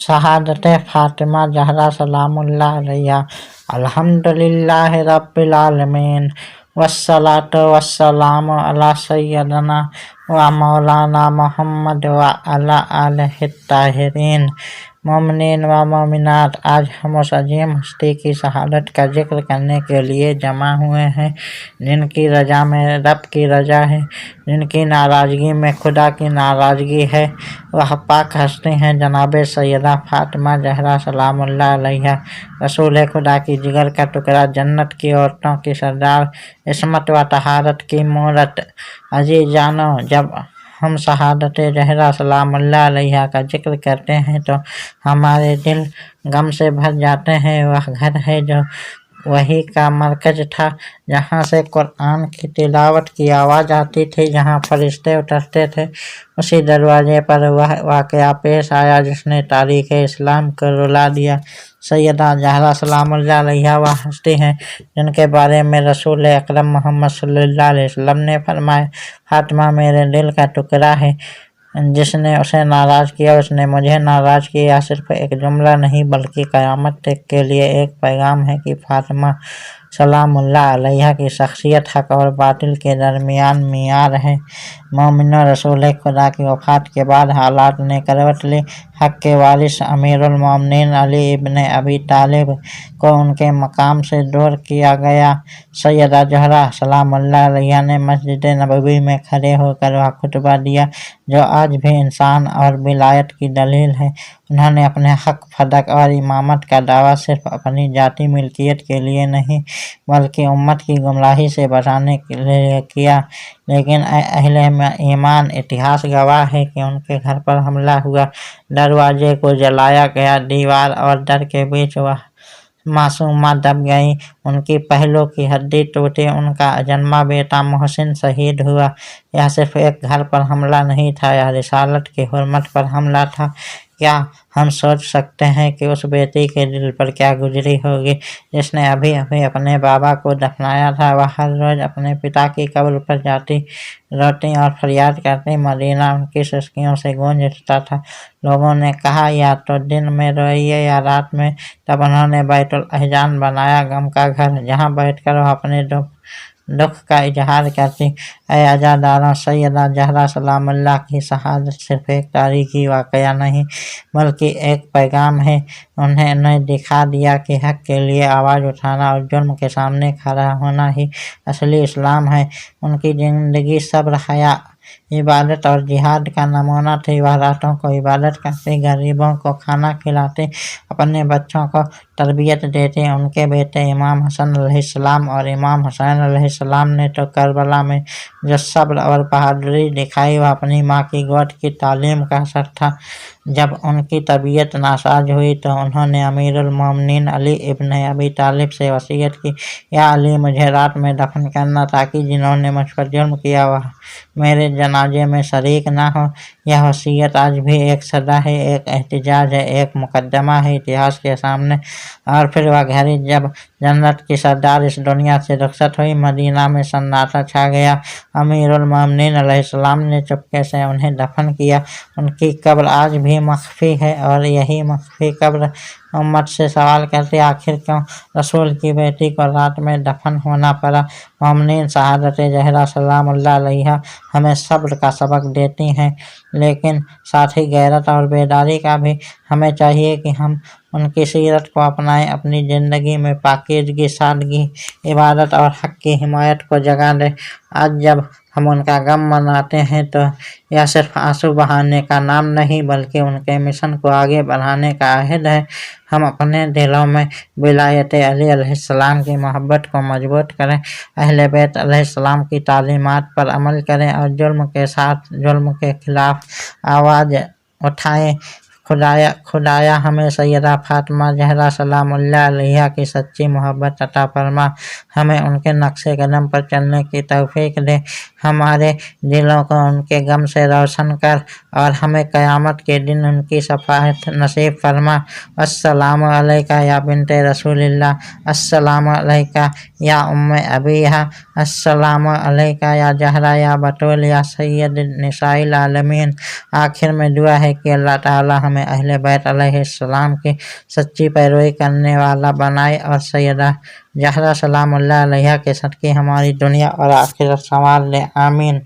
शहादत फातिमा ज़हरा सलामुल्लाह अलैहा। अल्हम्दुलिल्लाहि रब्बिल आलमीन वस्सलातु वस्सलामु अला सय्यदना व मौलाना मुहम्मद व अला आलिहि ताहिरीन। मोमिनीन व मोमिनात, आज हम उस अजीम हस्ती की शहादत का जिक्र करने के लिए जमा हुए हैं जिनकी रजा में रब की रजा है, जिनकी नाराज़गी में खुदा की नाराज़गी है। वह पाक हस्ती हैं जनाब सैयदा फातिमा ज़हरा सलामुल्लाह अलैहा, रसूल खुदा की जिगर का टुकड़ा, जन्नत की औरतों की सरदार, इस्मत व तहारत की मूरत। अजीज जानो, जब हम शहादत ज़हरा सलामुल्लाह अलैहा का जिक्र करते हैं तो हमारे दिल गम से भर जाते हैं। वह घर है जो वही का मरकज था, जहाँ से कुरान की तिलावत की आवाज़ आती थी, जहाँ फरिश्ते उतरते थे। उसी दरवाजे पर वह वाक़या पेश आया जिसने तारीख़ इस्लाम को रुला दिया। सैयदा ज़हरा सलामुल्लाह अलैहा वह हस्ती हैं जिनके बारे में रसूल अकरम मोहम्मद सल्लल्लाहु अलैहि वसल्लम ने फरमाया, फातिमा मेरे दिल का टुकड़ा है, जिसने उसे नाराज़ किया उसने मुझे नाराज़ किया। सिर्फ एक जुमला नहीं बल्कि क़यामत तक के लिए एक पैगाम है कि फातिमा सलामुल्लाह अलैहा की शख्सियत हक़ और बातिल के दरमियान मियार है। मोमिनो, रसूल खुदा की वफ़ात के बाद हालात ने करवट ली। हक़ के वारिस अमीरुल मोमिनीन अली इब्न अबी तालिब को उनके मकाम से दूर किया गया। सैयदा ज़हरा सलामुल्लाह अलैहा ने मस्जिद नबवी में खड़े होकर वह खुतबा दिया जो आज भी इंसान और विलायत की दलील है। उन्होंने अपने हक़, फदक और इमामत का दावा सिर्फ अपनी जाती मिल्कियत के लिए नहीं बल्कि उम्मत की गुमराही से बचाने के लिए किया। लेकिन अहले ईमान, इतिहास गवाह है कि उनके घर पर हमला हुआ, दरवाजे को जलाया गया, दीवार और दर के बीच वह मासूमा दब गई, उनकी पहलों की हड्डी टूटी, उनका अजन्मा बेटा मोहसिन शहीद हुआ। यह सिर्फ एक घर पर हमला नहीं था, यह रिसालत की हुर्मत पर हमला था। क्या हम सोच सकते हैं कि उस बेटी के दिल पर क्या गुजरी होगी जिसने अभी अभी अपने बाबा को दफनाया था। वह हर रोज़ अपने पिता की कब्र पर जाती, रोती और फरियाद करती। मदीना उनकी सिसकियों से गूंज उठता था। लोगों ने कहा, या तो दिन में रोइए या रात में। तब उन्होंने बैतुल अहजान बनाया, गम का घर, जहाँ बैठकर वह अपने दुख का इजहार करती। ऐ अज़ादारों, सैयदा ज़हरा सलामुल्लाह की शहादत सिर्फ एक तारीख़ी वाक़या नहीं बल्कि एक पैगाम है। उन्हें दिखा दिया कि हक़ के लिए आवाज़ उठाना और जुल्म के सामने खड़ा होना ही असली इस्लाम है। उनकी ज़िंदगी सब्र, हया, इबादत और जिहाद का नमूना थी। वह रातों को इबादत करती, गरीबों को खाना खिलाती, अपने बच्चों को तरबियत देती। उनके बेटे इमाम हसन अलैहिस्सलाम और इमाम हुसैन अलैहिस्सलाम ने तो करबला में जो सब्र और बहादुरी दिखाई वह अपनी माँ की गोद की तालीम का असर था। जब उनकी तबीयत नासाज हुई तो उन्होंने अमीरुल मोमिनीन अली इब्न अबी तालिब से वसीयत की, या अली, मुझे रात में दफन करना ताकि जिन्होंने मुझ पर जुल्म किया वह मेरे जनाजे में शरीक ना हो। यह वसीयत आज भी एक सदा है, एक एहतिजाज है, एक मुकदमा है इतिहास के सामने। और फिर वह घड़ी जब जन्नत की सरदार इस दुनिया से रुखसत हुई, मदीना में सन्नाटा छा गया। अमीरुल मोमिनीन अलैहिस्सलाम ने चुपके से उन्हें दफन किया। उनकी कब्र आज भी मख्फी है और यही मख्फी कब्र उम्मत से सवाल करती, आखिर क्यों रसूल की बेटी को रात में दफन होना पड़ा। मोमिनीन शहादत ज़हरा सलामुल्लाह अलैहा हमें सब्र का सबक देती हैं, लेकिन साथ ही गैरत और बेदारी का भी। हमें चाहिए कि हम उनकी सीरत को अपनाएं, अपनी ज़िंदगी में पाकीज़गी, सादगी, इबादत और हक़ की हिमायत को जगा दें। आज जब हम उनका गम मनाते हैं तो यह सिर्फ आंसू बहाने का नाम नहीं बल्कि उनके मिशन को आगे बढ़ाने का अहद है। हम अपने दिलों में विलायत अली अलैहिस्सलाम की मोहब्बत को मजबूत करें, अहले बैत अलैहिस्सलाम की तालीमात पर अमल करें और जुल्म के खिलाफ आवाज़ उठाएं। खुदाया हमें सैयदा फातिमा ज़हरा सलामुल्लाह अलैहा की सच्ची मोहब्बत अता फरमा, हमें उनके नक्शे कदम पर चलने की तौफीक दे, हमारे दिलों को उनके गम से रोशन कर और हमें क़यामत के दिन उनकी शफ़ाअत नसीब फरमा। अस्सलामु अलैका या बिन्ते रसूलिल्लाह, अस्सलामु अलैका या उम्मे अबीहा, अस्सलामु अलैका या ज़हरा या बतूल या सय्यद निसाइल आलमीन। आखिर में दुआ है कि अल्लाह ताला हमें ہمیں اہل بیت علیہ السلام کی سچی پیروی کرنے والا بنائے اور سیدہ زہرا سلام اللہ علیہا کے صدقے ہماری دنیا اور آخرت سنوار لے، آمین۔